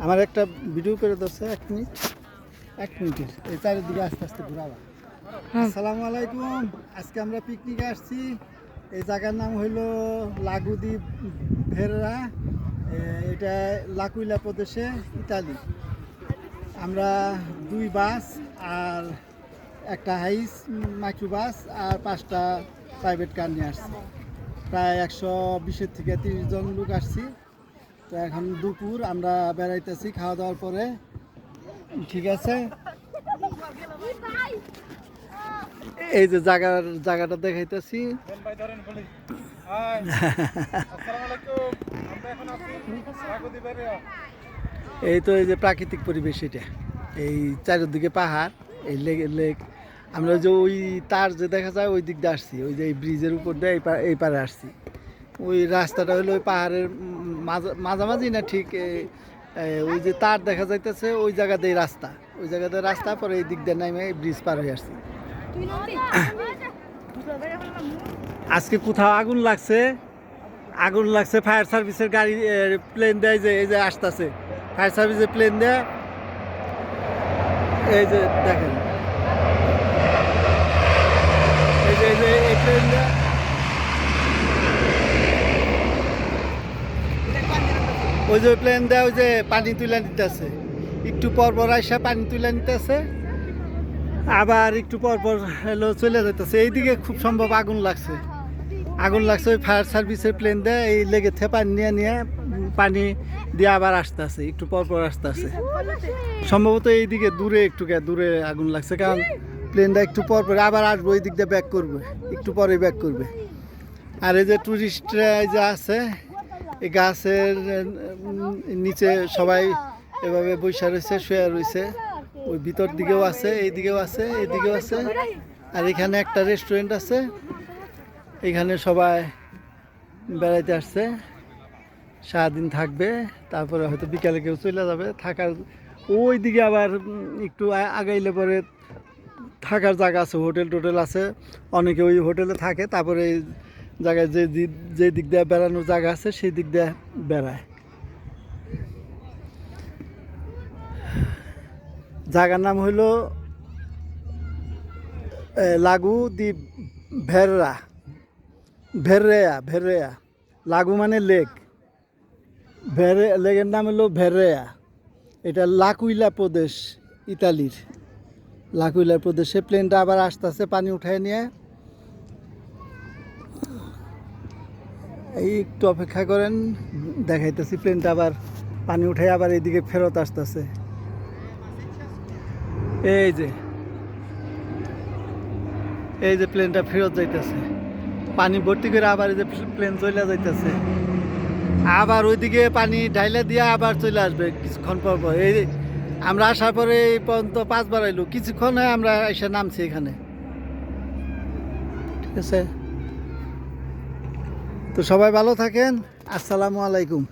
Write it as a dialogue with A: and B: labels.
A: আমার একটা ভিডিও করে দিচ্ছে 1 মিনিট 1 মিনিটের এই চারিদিকে আস্তে আস্তে ঘোরাবা। আসসালামু আলাইকুম। আজকে আমরা পিকনিকে আসছি। এই জায়গার নাম হইল লাগুদি ভেররা। এটা লাকুইলা প্রদেশে, ইতালি। আমরা 2 বাস আর একটা হাইস মাইক্রো বাস আর 5টা প্রাইভেট কার নিয়ে আসছি। প্রায় 120 থেকে 30 জন লোক আসছি। তো এখন দুপুর, আমরা বেড়াইতেছি খাওয়া দাওয়ার পরে। ঠিক আছে, এই যে জায়গাটা দেখাইতেছি। এই তো এই যে প্রাকৃতিক পরিবেশ, এটা এই চারিদিকে পাহাড়, এই লেক। আমরা যে ওই তার যে দেখা যায় ওই দিক দিয়ে আসছি, ওই যে এই ব্রিজের উপর দিয়ে এই পারে আসছি। ওই রাস্তাটা হলো ওই পাহাড়ের মাঝামাঝি না, ঠিক ওই যে তার দেখা যাইতেছে ওই জায়গাতেই রাস্তা, ওই জায়গাতে রাস্তা, পরে এই দিক দিয়ে নামে ব্রিজ পার হয়ে আসছি। আজকে কোথাও আগুন লাগছে, ফায়ার সার্ভিসের গাড়ি প্লেন দেয়, যে এই যে আসতেছে ফায়ার সার্ভিসের প্লেন দেয়। এই যে দেখেন, এই যে এই প্লেন দেয়। ওই যে প্লেন দেয়, ওই যে পানি তুলে নিতেছে, একটু পর আইসা পানি তুলে নিতেছে, আবার একটু পর হলো চলে যেতেছে। এইদিকে খুব সম্ভব আগুন লাগছে। ওই ফায়ার সার্ভিসের প্লেন দেয়, এই লেগে পানি নিয়ে পানি দিয়ে আবার আসতেছে, একটু পর আসতেছে। সম্ভবত এইদিকে দূরে আগুন লাগছে, কারণ প্লেনটা একটু পর আবার আসবো, ওই দিক দিয়ে ব্যাক করবে, একটু পরে ব্যাক করবে। আর এই যে টুরিস্টরা যে আছে, এই গাছের নিচে সবাই এভাবে বসে রয়েছে, শুয়ে রয়েছে। ওই ভিতর দিকেও আছে, এইদিকেও আছে, এইদিকেও আছে। আর এখানে একটা রেস্টুরেন্ট আছে, এখানে সবাই বেড়াইতে আসছে, সারাদিন থাকবে, তারপরে হয়তো বিকালে কেউ চলে যাবে থাকার। ওই দিকে আবার একটু আগাইলে পরে থাকার জায়গা আছে, হোটেল আছে, অনেকে ওই হোটেলে থাকে। তারপরে এই জায়গায় যে দিক দিয়ে বেড়ানোর জায়গা আছে, সেই দিক দিয়ে বেড়ায়। জায়গার নাম হইল লাগু দি ভেররেয়া। লাগু মানে লেক, লেকের নাম হলো ভেররেয়া। এটা লাকুইলা প্রদেশ, ইতালির লাকুইলা প্রদেশে। প্লেনটা আবার আসতেছে পানি উঠায় নিয়ে। এই একটু অপেক্ষা করেন, দেখাইতেছি। প্লেনটা আবার পানি উঠায় আবার এইদিকে ফেরত আসতেছে। এই যে প্লেনটা ফেরত যাইতেছে, পানি ভর্তি করে আবার এই যে প্লেন চলে যাইতেছে। আবার ওইদিকে পানি ঢাইলা দিয়ে আবার চলে আসবে কিছুক্ষণ পর। এই আমরা আসার পরে এই পর্যন্ত 5 বার আইলো, কিছুক্ষণ আমরা এসে নামছি এখানে। ঠিক আছে, তো সবাই ভালো থাকেন। আসসালামু আলাইকুম।